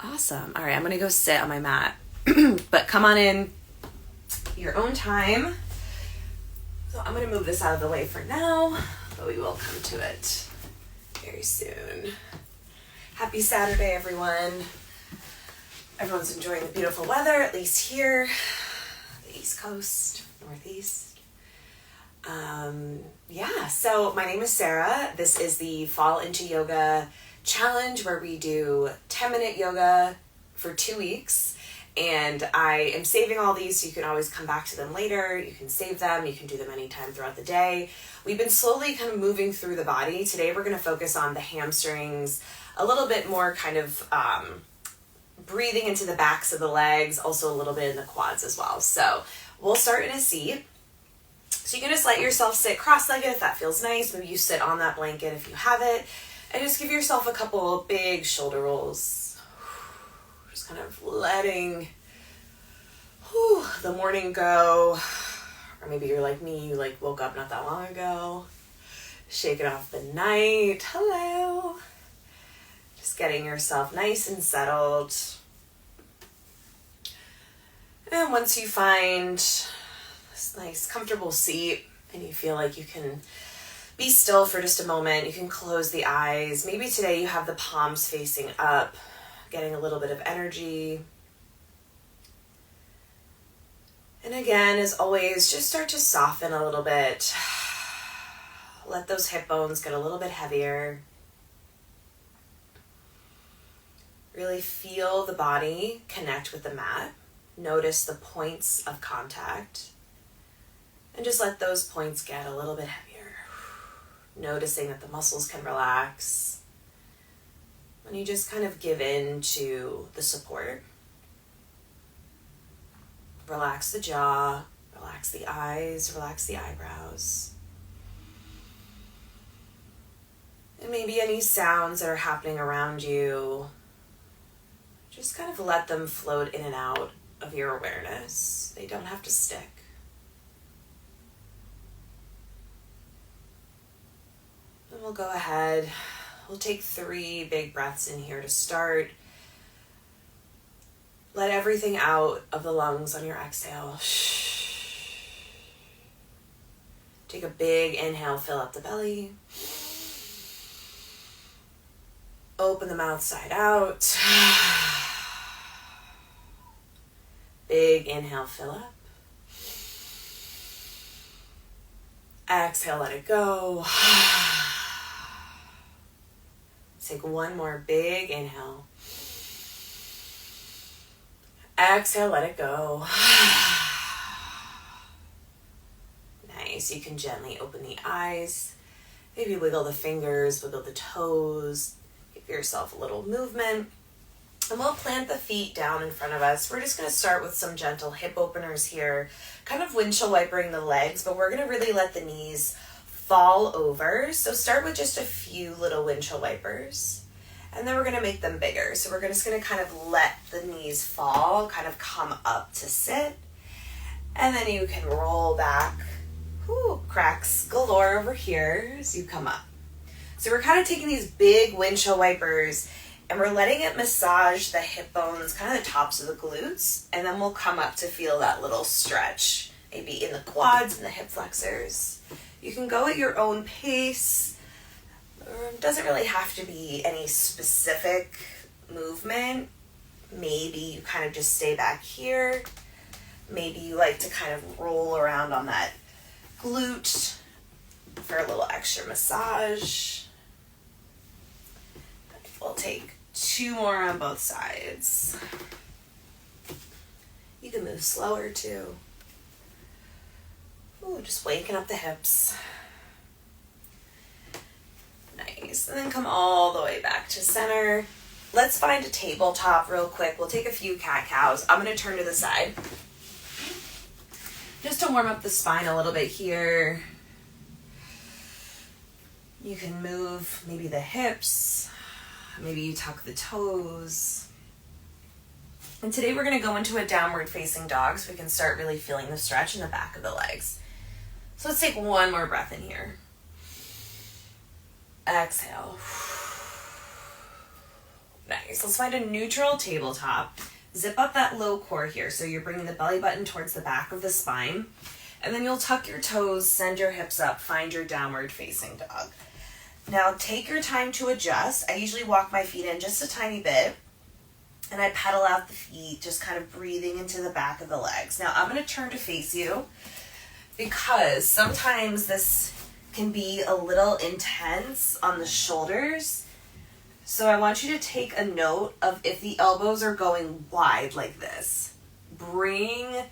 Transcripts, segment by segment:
Awesome. All right, I'm going to go sit on my mat. But come on in your own time. So I'm going to move this out of the way for now, but we will come to it very soon. Happy Saturday, everyone. Everyone's enjoying the beautiful weather, at least here, the East Coast, Northeast. So my name is Sarah. This is the Fall Into Yoga Challenge where we do 10-minute yoga for 2 weeks. And I am saving all these so you can always come back to them later. You can save them. You can do them anytime throughout the day. We've been slowly kind of moving through the body. Today we're going to focus on the hamstrings, a little bit more kind of breathing into the backs of the legs, also a little bit in the quads as well. So we'll start in a seat. So you can just let yourself sit cross-legged if that feels nice. Maybe you sit on that blanket if you have it. And just give yourself a couple big shoulder rolls. Just kind of letting the morning go. Or maybe you're like me, you like woke up not that long ago. Shaking off the night. Hello. Just getting yourself nice and settled. And once you find this nice comfortable seat and you feel like you can be still for just a moment, you can close the eyes. Maybe today you have the palms facing up, getting a little bit of energy. And again, as always, just start to soften a little bit. Let those hip bones get a little bit heavier. Really feel the body connect with the mat. Notice the points of contact. And just let those points get a little bit heavier. Noticing that the muscles can relax. And you just kind of give in to the support. Relax the jaw, relax the eyes, relax the eyebrows. And maybe any sounds that are happening around you, just kind of let them float in and out of your awareness. They don't have to stick. And we'll go ahead. We'll take 3 big breaths in here to start. Let everything out of the lungs on your exhale. Take a big inhale, fill up the belly. Open the mouth side out. Big inhale, fill up. Exhale, let it go. Take one more big inhale. Exhale, let it go. Nice. You can gently open the eyes. Maybe wiggle the fingers, wiggle the toes. Give yourself a little movement. And we'll plant the feet down in front of us. We're just going to start with some gentle hip openers here. Kind of windshield wipering the legs, but we're going to really let the knees fall over. So start with just a few little windshield wipers. And then we're going to make them bigger. So we're just going to kind of let the knees fall, kind of come up to sit. And then you can roll back. Cracks galore over here as you come up. So we're kind of taking these big windshield wipers and we're letting it massage the hip bones, kind of the tops of the glutes. And then we'll come up to feel that little stretch, maybe in the quads and the hip flexors. You can go at your own pace. It doesn't really have to be any specific movement. Maybe you kind of just stay back here. Maybe you like to kind of roll around on that glute for a little extra massage. We'll take 2 more on both sides. You can move slower too. Just waking up the hips. Nice. And then come all the way back to center. Let's find a tabletop real quick. We'll take a few cat-cows. I'm going to turn to the side. Just to warm up the spine a little bit here. You can move maybe the hips. Maybe you tuck the toes. And today we're going to go into a downward facing dog so we can start really feeling the stretch in the back of the legs. So let's take one more breath in here. Exhale. Nice. Let's find a neutral tabletop. Zip up that low core here. So you're bringing the belly button towards the back of the spine. And then you'll tuck your toes, send your hips up, find your downward facing dog. Now take your time to adjust. I usually walk my feet in just a tiny bit. And I pedal out the feet, just kind of breathing into the back of the legs. Now I'm going to turn to face you because sometimes this can be a little intense on the shoulders. So I want you to take a note of if the elbows are going wide like this. Bring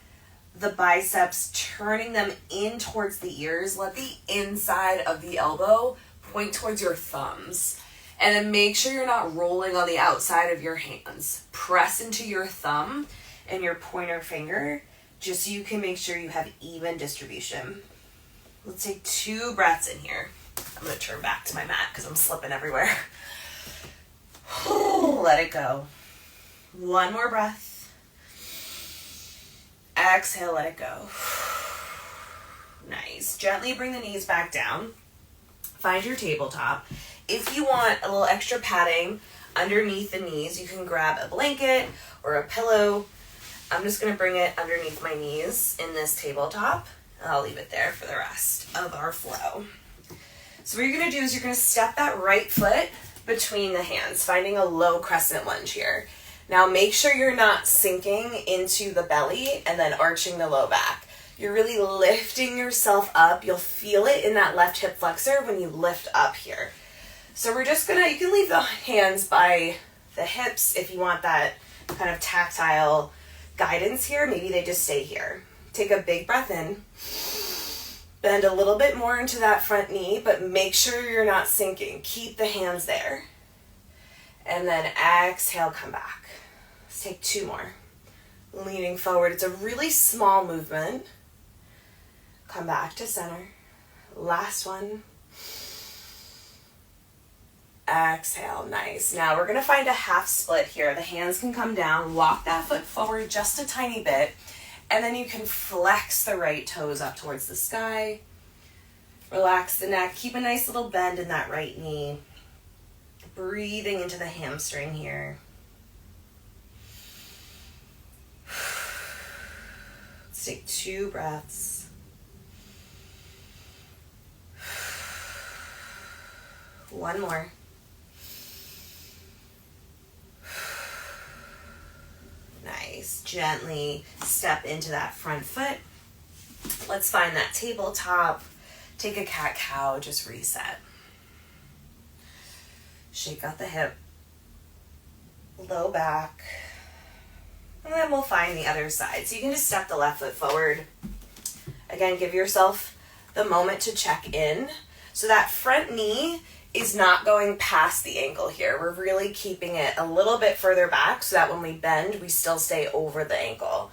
the biceps, turning them in towards the ears. Let the inside of the elbow point towards your thumbs. And then make sure you're not rolling on the outside of your hands. Press into your thumb and your pointer finger just so you can make sure you have even distribution. Let's take 2 breaths in here. I'm going to turn back to my mat because I'm slipping everywhere. Let it go. 1 more breath. Exhale, let it go. Nice. Gently bring the knees back down. Find your tabletop. If you want a little extra padding underneath the knees, you can grab a blanket or a pillow. I'm just going to bring it underneath my knees in this tabletop. I'll leave it there for the rest of our flow. So what you're going to do is you're going to step that right foot between the hands, finding a low crescent lunge here. Now make sure you're not sinking into the belly and then arching the low back. You're really lifting yourself up. You'll feel it in that left hip flexor when you lift up here. So we're just gonna, you can leave the hands by the hips if you want that kind of tactile guidance here. Maybe they just stay here. Take a big breath in. Bend a little bit more into that front knee, but make sure you're not sinking. Keep the hands there. And then exhale, come back. Let's take 2 more. Leaning forward. It's a really small movement. Come back to center. Last one. Exhale, nice. Now we're gonna find a half split here. The hands can come down, walk that foot forward just a tiny bit, and then you can flex the right toes up towards the sky. Relax the neck, keep a nice little bend in that right knee. Breathing into the hamstring here. Let's take 2 breaths. One more. Nice. Gently step into that front foot. Let's find that tabletop. Take a cat-cow, just reset. Shake out the hip. Low back. And then we'll find the other side. So you can just step the left foot forward. Again, give yourself the moment to check in. So that front knee is not going past the ankle here. We're really keeping it a little bit further back so that when we bend, we still stay over the ankle.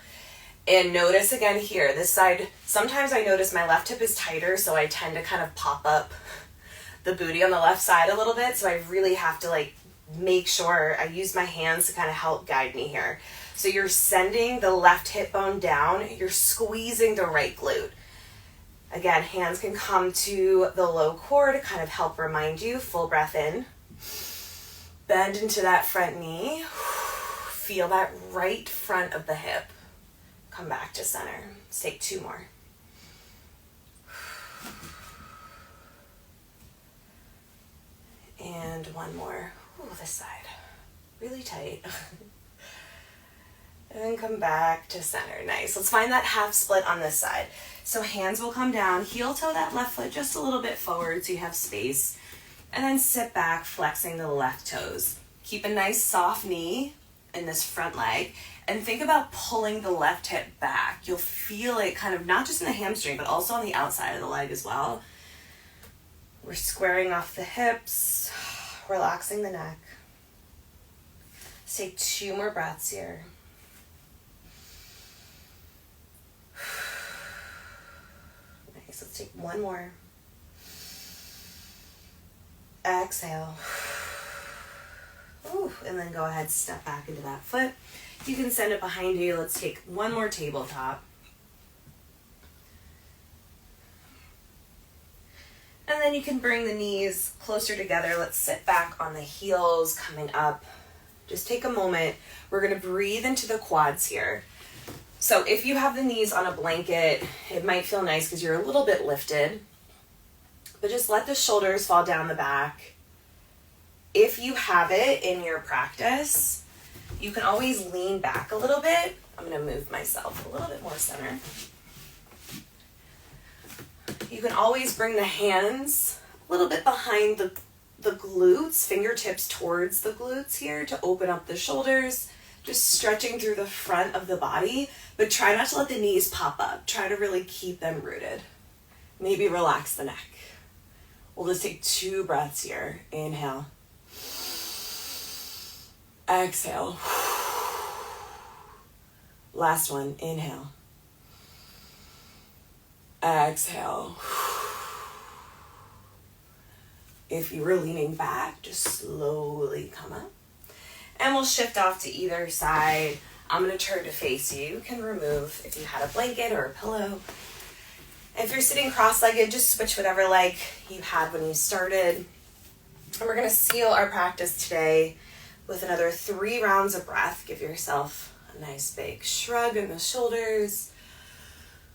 And notice again here, this side, sometimes I notice my left hip is tighter, so I tend to kind of pop up the booty on the left side a little bit. So I really have to make sure I use my hands to kind of help guide me here. So you're sending the left hip bone down, you're squeezing the right glute. Again, hands can come to the low core to kind of help remind you. Full breath in. Bend into that front knee. Feel that right front of the hip. Come back to center. Let's take 2 more. And 1 more. Ooh, this side. Really tight. And then come back to center. Nice. Let's find that half split on this side. So hands will come down, heel toe that left foot just a little bit forward so you have space. And then sit back, flexing the left toes. Keep a nice soft knee in this front leg. And think about pulling the left hip back. You'll feel it kind of not just in the hamstring, but also on the outside of the leg as well. We're squaring off the hips, relaxing the neck. Let's take 2 more breaths here. Nice, let's take 1 more. Exhale. Ooh, and then go ahead, step back into that foot. You can send it behind you. Let's take 1 more tabletop. And then you can bring the knees closer together. Let's sit back on the heels, coming up Just take a moment. We're going to breathe into the quads here. So if you have the knees on a blanket, it might feel nice because you're a little bit lifted. But just let the shoulders fall down the back. If you have it in your practice, you can always lean back a little bit. I'm going to move myself a little bit more center. You can always bring the hands a little bit behind the glutes, fingertips towards the glutes here to open up the shoulders, just stretching through the front of the body, but try not to let the knees pop up. Try to really keep them rooted. Maybe relax the neck. We'll just take 2 breaths here. Inhale. Exhale. Last one. Inhale. Exhale. If you were leaning back, just slowly come up. And we'll shift off to either side. I'm going to turn to face you. You can remove if you had a blanket or a pillow. If you're sitting cross-legged, just switch whatever leg you had when you started. And we're going to seal our practice today with another 3 rounds of breath. Give yourself a nice big shrug in the shoulders.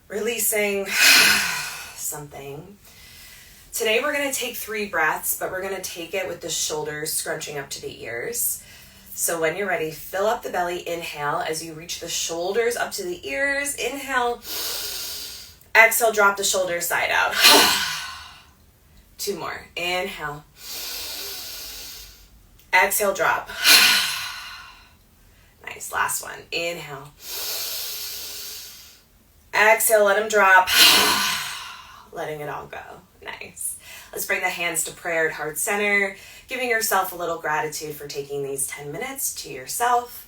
Releasing something. Today we're going to take 3 breaths, but we're going to take it with the shoulders scrunching up to the ears. So when you're ready, fill up the belly. Inhale as you reach the shoulders up to the ears. Inhale. Exhale, drop the shoulders side out. 2 more. Inhale. Exhale, drop. Nice. Last one. Inhale. Exhale, let them drop. Letting it all go. Nice. Let's bring the hands to prayer at heart center, giving yourself a little gratitude for taking these 10 minutes to yourself.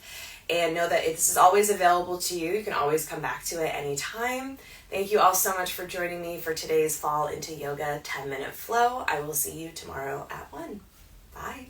And know that this is always available to you. You can always come back to it anytime. Thank you all so much for joining me for today's Fall into Yoga 10-minute flow. I will see you tomorrow at 1. Bye.